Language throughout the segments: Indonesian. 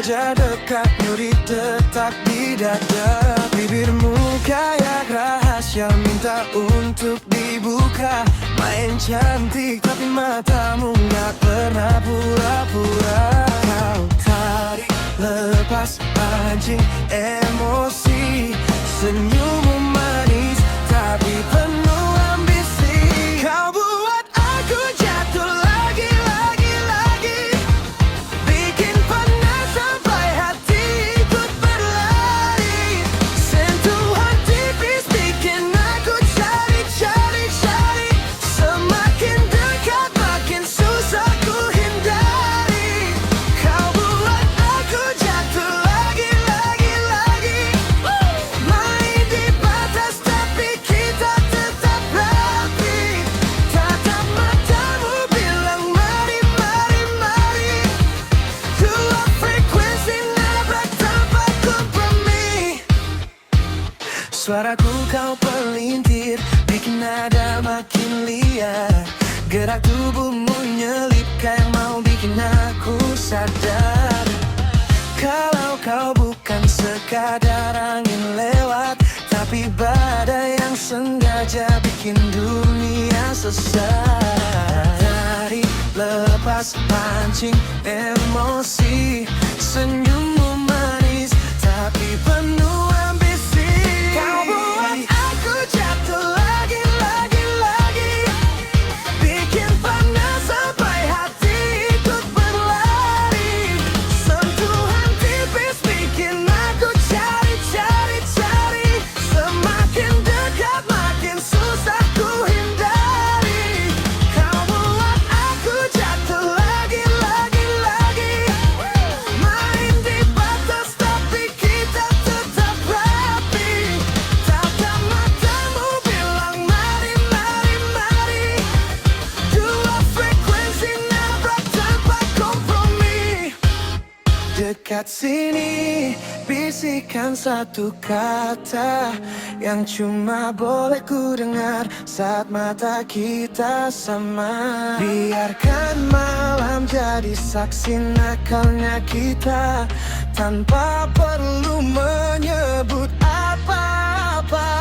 saja dekat, nyuri detak di dada. Bibirmu kayak rahasia, minta untuk dibuka. Main cantik tapi matamu gak pernah pura-pura. Kau tarik, lepas, pancing emosi. Senyummu manis tapi penuh ambisi. Kau buat aku jatuh lagi, lagi, lagi. Bikin panas sampai hati ikut berlari. Sentuhan tipis bikin aku cari, cari, cari. Semakin dekat makin susah ku hindari. Kau buat aku jatuh lagi, lagi, lagi. Main di batas tapi kita tetap rapi. Tatap matamu bilang mari, mari, mari. Dua frekuensi nabrak tanpa kompromi. Suaraku kau pelintir, bikin nada makin liar. Gerak tubuhmu nyelip kayak mau bikin aku sadar. Kalau kau bukan sekadar angin lewat, tapi badai yang sengaja bikin dunia sesat. Tarik, lepas, pancing emosi. Senyummu manis tapi penuh ambisi. Kau buat aku jatuh lagi, lagi, lagi. Bikin panas sampai hati ikut berlari. Sentuhan tipis bikin aku cari, cari, cari. Semakin dekat makin susah ku hindari. Kau buat aku jatuh lagi, lagi, lagi. Main di batas tapi kita tetap rapi. Tatap matamu bilang mari, mari, mari. Dua frekuensi nabrak tanpa kompromi. Dekat sini, bisikan satu kata yang cuma boleh ku dengar saat mata kita sama. Biarkan malam jadi saksi nakalnya kita, tanpa perlu menyebut apa-apa.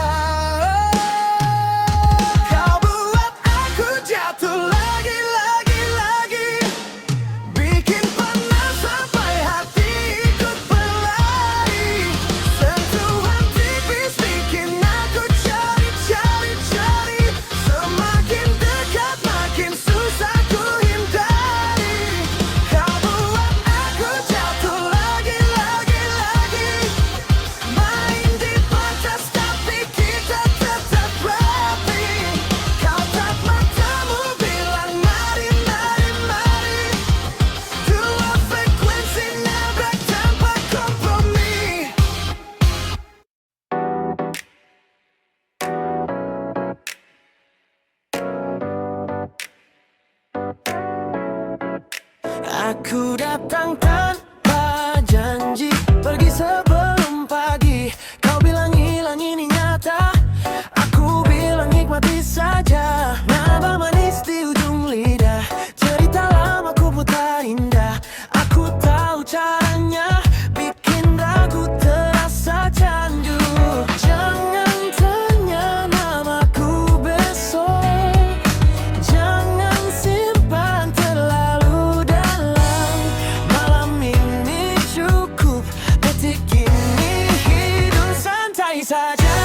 Kau buat aku jatuh lagi, lagi, lagi. Bikin panas sampai hati ikut berlari. Sentuhan tipis bikin aku cari, cari, cari. Semakin dekat makin susah ku hindari. Kau buat aku jatuh lagi, lagi, lagi. Main di batas tapi kita tetap rapi. Kau tatap matamu bilang mari, mari, mari. Dua frekuensi nabrak tanpa kompromi. Aku datang tanpa janji, pergi sebelum pagi. Kau bilang hilang ini nyata, aku bilang nikmati saja. Nada manis di ujung lidah, cerita lama ku putar indah. Aku tahu caranya, bikin ragu terasa candu. Jangan tanya namaku besok, jangan simpan terlalu dalam. Malam ini cukup, detik ini hidup santai saja.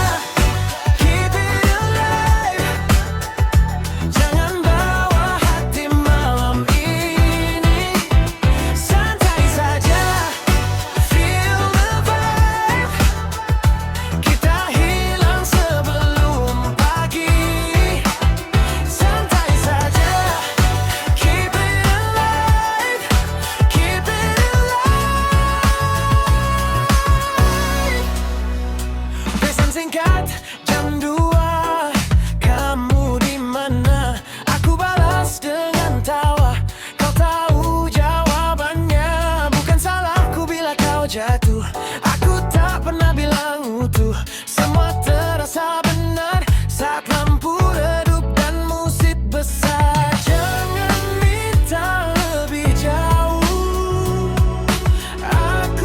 Keep it alive. Jangan bawa hati malam ini. Santai saja. Feel the vibe. Kita hilang sebelum pagi. Santai saja. Keep it alive. Keep it alive. Pesan singkat jam 2. Kamu di mana? Aku balas dengan tawa. Kau tahu jawabannya. Bukan salahku bila kau jatuh. Aku tak pernah bilang utuh. Semua terasa benar saat lampu redup dan musik besar. Jangan minta lebih jauh. Aku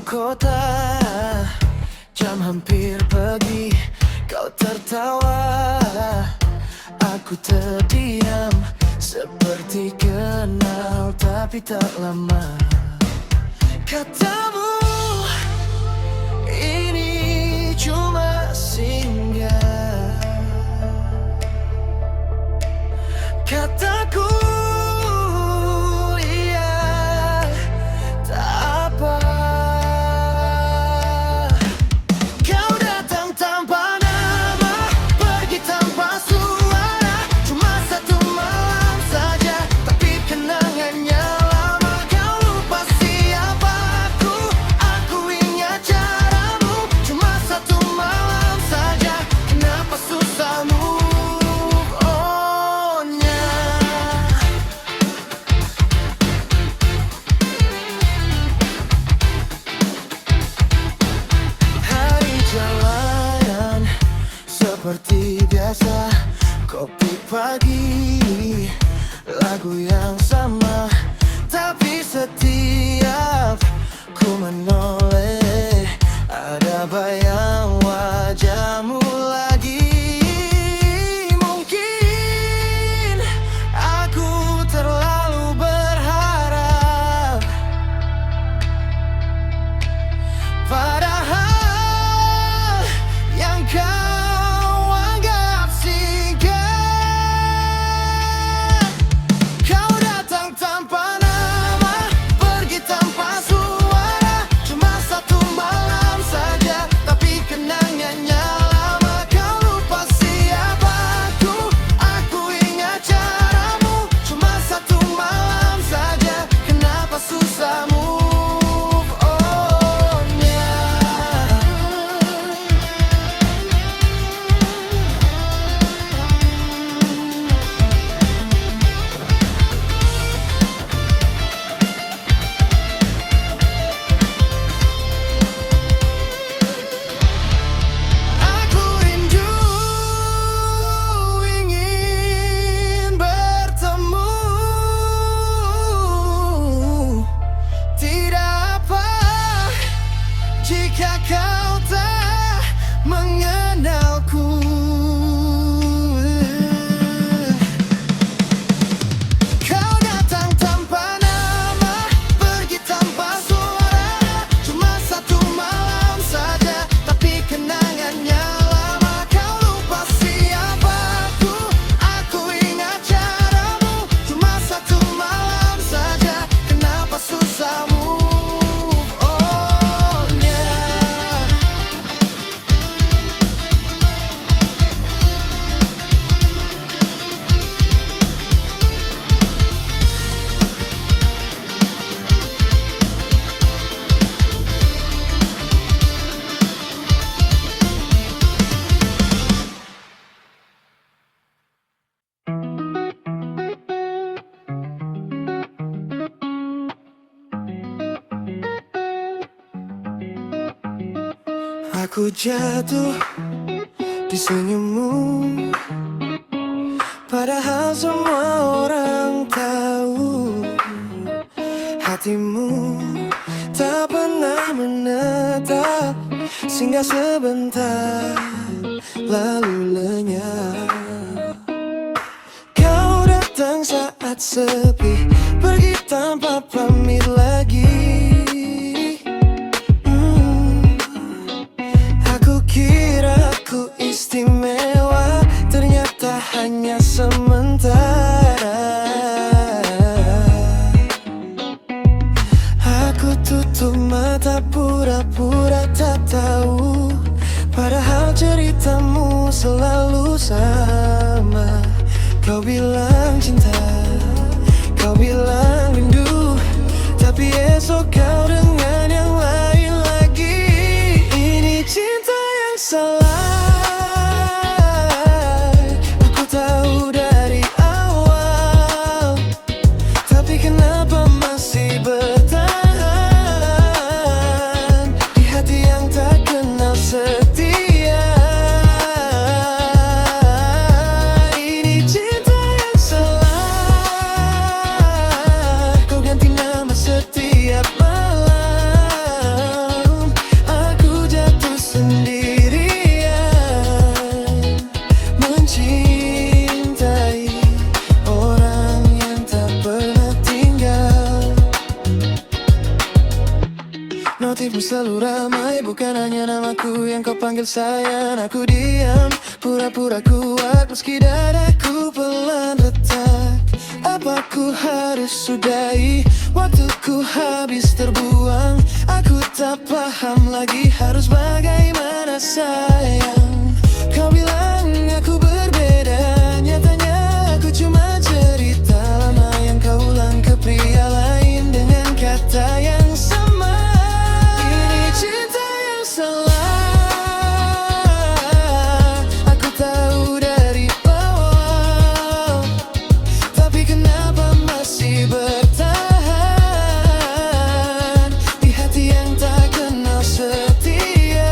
kota. Jam hampir pagi, kau tertawa. Aku terdiam, seperti kenal tapi tak lama. Katamu, ini cuma singgah. Kataku, iya, tak apa. Kau datang tanpa nama, pergi tanpa suara. Cuma satu malam saja, tapi kenangannya lama. Kau lupa siapa aku ingat caramu. Cuma satu malam saja, kenapa susah move on-nya? Hari jalanan seperti biasa, kopi pagi, lagu yang sama. Tapi setiap ku menoleh, ada bayang wajahmu lagi. Mungkin aku terlalu berharap, padahal yang kau anggap singgah. Kau datang tanpa nama, pergi tanpa suara. Cuma satu malam saja, tapi kenangannya lama. Kau lupa siapa aku ingat caramu. Cuma satu malam saja, kenapa susah move on-nya? Aku rindu, ingin bertemu. Tidak apa jika kau tak mengenalku. Kau datang tanpa nama, pergi tanpa suara. Cuma satu malam saja, tapi kenangannya lama. Kau lupa siapa aku ingat caramu. Cuma satu malam saja, kenapa susah move on-nya? Aku jatuh di senyummu, padahal semua orang tahu hatimu tak pernah menetap, singgah sebentar lalu lenyap. Kau datang saat sepi, pergi tanpa pamit lagi. Aku kira ku istimewa, ternyata hanya sementara. Aku tutup mata, pura-pura tak tahu, padahal ceritamu selalu sama. Kau bilang cinta, kau bilang rindu, tapi esok kau dengan yang lain lagi. Ini cinta yang salah, aku tahu dari awal, tapi kenapa masih bertahan di hati yang tak kenal setia. Ini cinta yang salah, nasibmu selalu ramai. Bukan hanya namaku yang kau panggil sayang. Aku diam, pura-pura kuat meski dadaku pelan retak. Apa ku harus sudahi? Waktuku habis terbuang. Aku tak paham lagi harus bagaimana sayang. Kau bilang aku berbeda, nyatanya aku cuma cerita lama yang kau ulang ke pria lain dengan kata yang sama. Ini cinta yang salah, aku tahu dari awal. Tapi kenapa masih bertahan di hati yang tak kenal setia?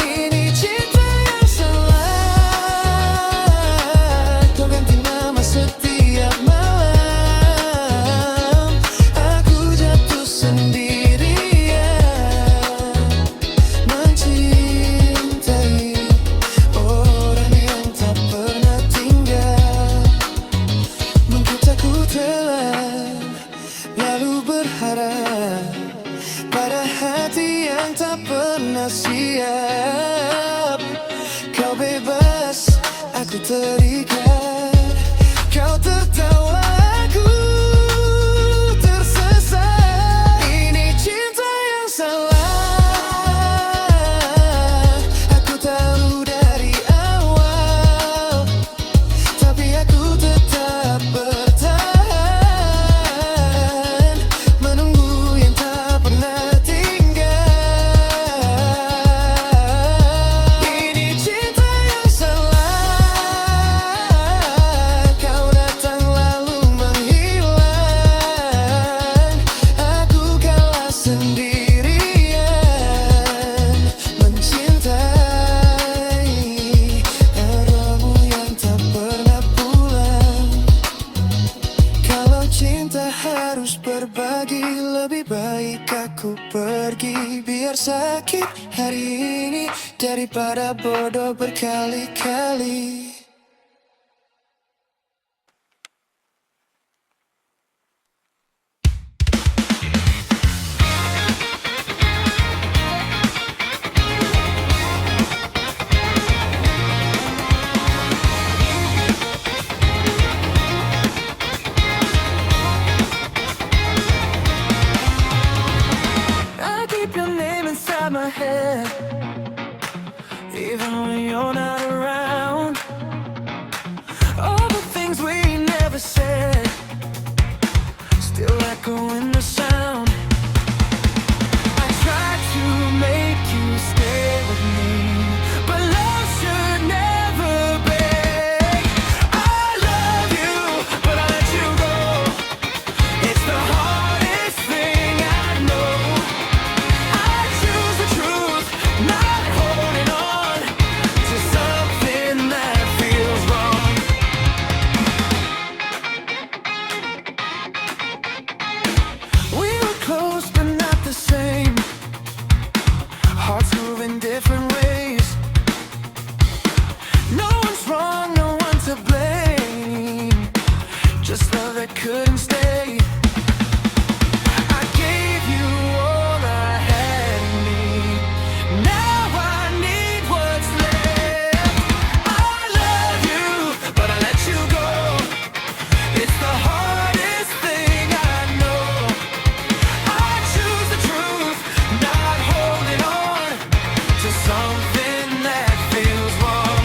Ini cinta yang salah, kau ganti nama setiap malam. Aku jatuh sendirian, mencintai orang yang tak pernah tinggal. Mungkin aku telah lalu berharap pada hati yang tak pernah siap. Kau bebas, aku terikat. Kau tertawa, aku tersesat. Ini cinta yang salah, aku tahu dari awal. Tapi aku tetap bertahan, menunggu yang tak pernah tinggal. Ini cinta yang salah, kau datang lalu menghilang. Aku kalah sendirian, mencintai arahmu yang tak pernah pulang. Kalau cinta harus berbagi, lebih baik aku pergi. Biar sakit hari ini daripada bodoh berkali-kali. I keep your name inside my head, even when you're not around. All the things we never said still echo in the sound. I tried to make you stay with me, but love should never beg. I love you, but I let you go. It's the hardest thing I know. I choose the truth, not holding on to something that feels wrong. We were close but not the same. Hearts move in different ways. No one's wrong, no one to blame. Just love that couldn't stay. I gave you all I had in me. Now I need what's left. I love you, but I let you go. It's the hardest thing I know. I choose the truth, not holding on to something that feels wrong.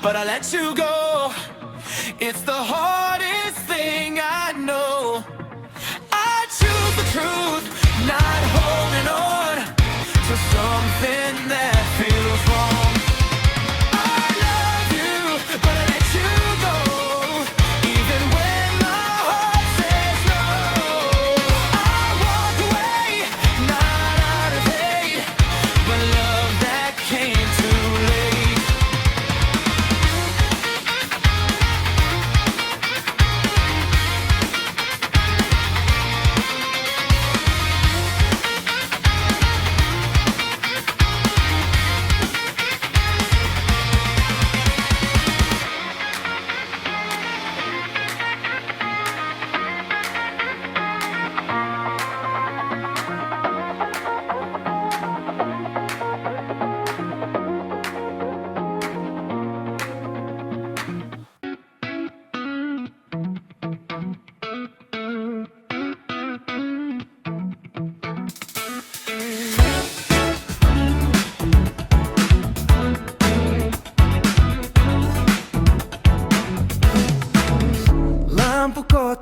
But I let you go. It's the hardest thing I know. I choose the truth, not holding on to something that feels wrong. I love you, but I let you go. Even when my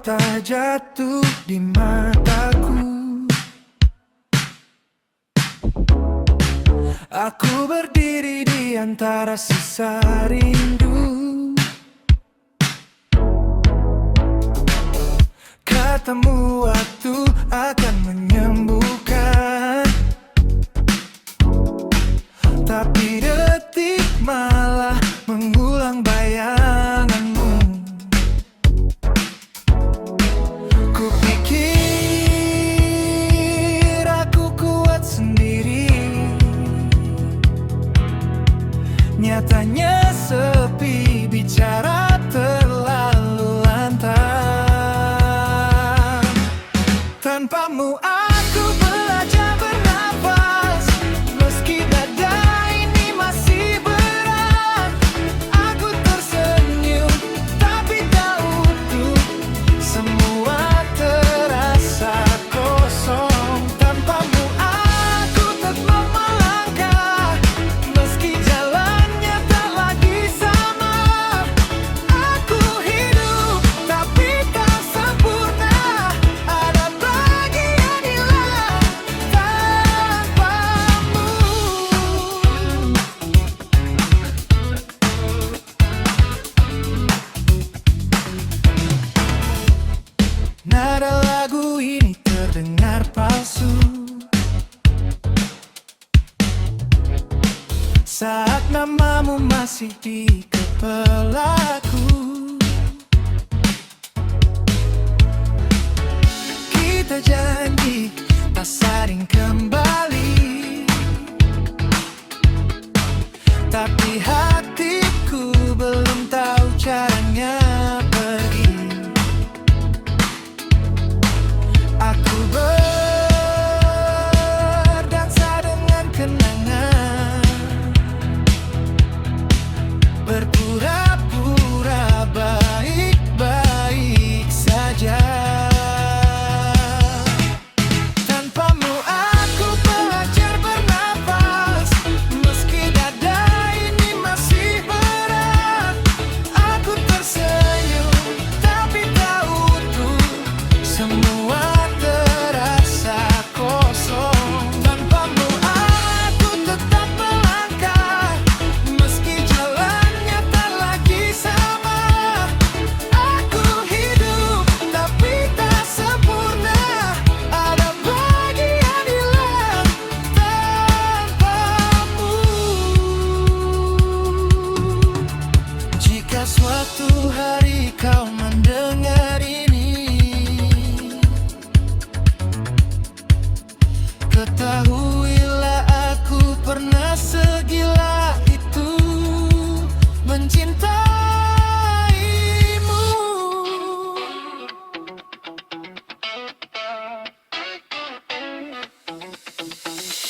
tak jatuh di mataku. Aku berdiri di antara sisa rindu. Katamu waktu akan menyembuhkan, tapi detik malah mengulang bayanganmu. Kupikir aku kuat sendiri, nyatanya sepi, bicara terlalu lantang. Tanpamu aku belajar bernafas, meski dada ini masih berat. Aku tersenyum, tapi tak utuh, semua terasa kosong. Tanpamu aku tetap melangkah, meski jalannya tak lagi sama. Aku hidup, tapi tak sempurna, ada bagian hilang tanpamu. Nada lagu ini terdengar palsu saat namamu masih di kepalaku. Kita janji tak saling kembali, tapi hatiku belum tahu caranya pergi. Aku berdansa dengan kenangan, berpura-pura baik-baik saja. Tanpamu aku belajar bernafas, meski dada ini masih berat. Aku tersenyum, tapi tak utuh, semua terasa kosong. Tanpamu aku tetap melangkah, meski jalannya tak lagi sama. Aku hidup, tapi tak sempurna, ada bagian hilang tanpamu. Jika suatu hari kau mendengar ini, ketahuilah aku pernah segila itu mencintaimu.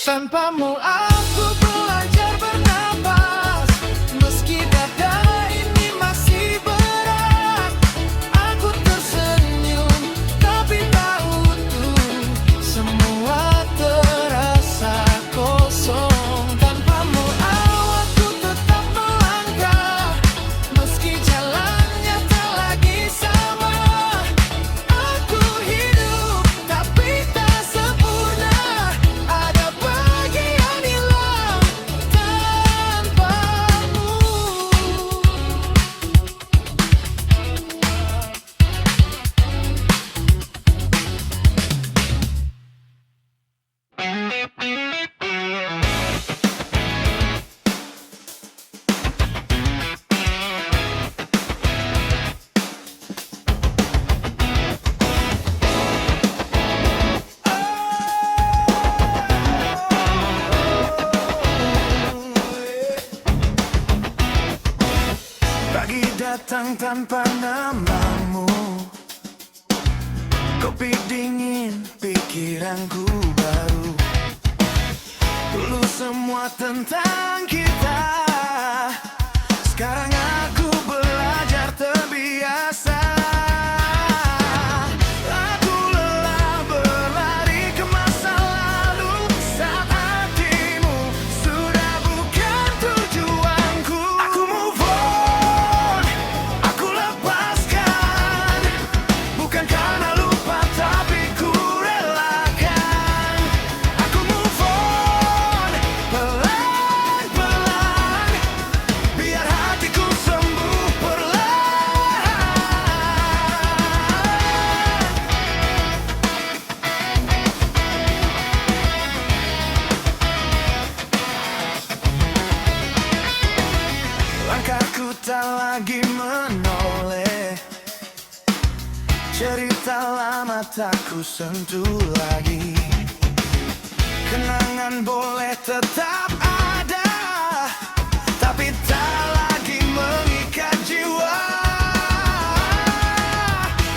Tanpamu aku belajar bernafas, meski dada ini masih berat. Aku tersenyum, tapi tak utuh, semua terasa kosong. Tanpamu aku tetap melangkah, meski jalannya tak lagi sama. Aku hidup, tapi tak sempurna, ada bagian hilang tanpamu. Pagi datang tanpa namamu, kopi dingin, pikiranku baru. Dulu semua tentang kita, sekarang aku belajar terbiasa. Aku lelah berlari ke masa lalu, saat hatimu sudah bukan tujuanku. Aku move on, aku lepaskan, bukan lagi menoleh. Cerita lama tak ku sentuh lagi. Kenangan boleh tetap ada, tapi tak lagi mengikat jiwa.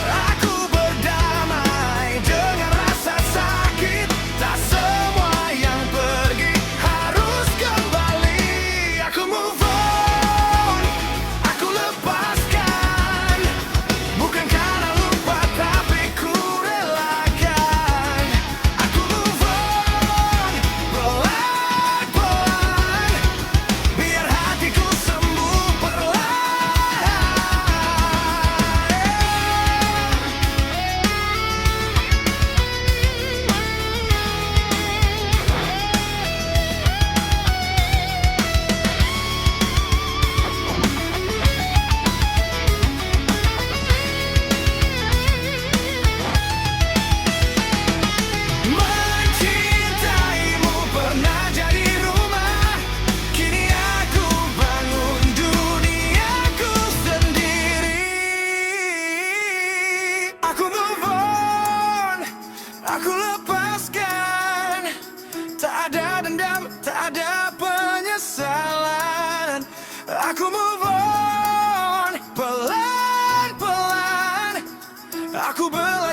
Aku berdamai dengan rasa sakit. Tak semua yang pergi harus kembali. Aku move on, aku lepaskan. Bukan karena lupa tapi ku relakan. Aku move on, pelan-pelan, biar hatiku sembuh perlahan. Mencintaimu pernah jadi rumah. Kini aku bangun duniaku sendiri. Aku move on, aku lepaskan. Tak ada dendam, tak ada penyesalan. Aku move on, pelan-pelan. Aku belajar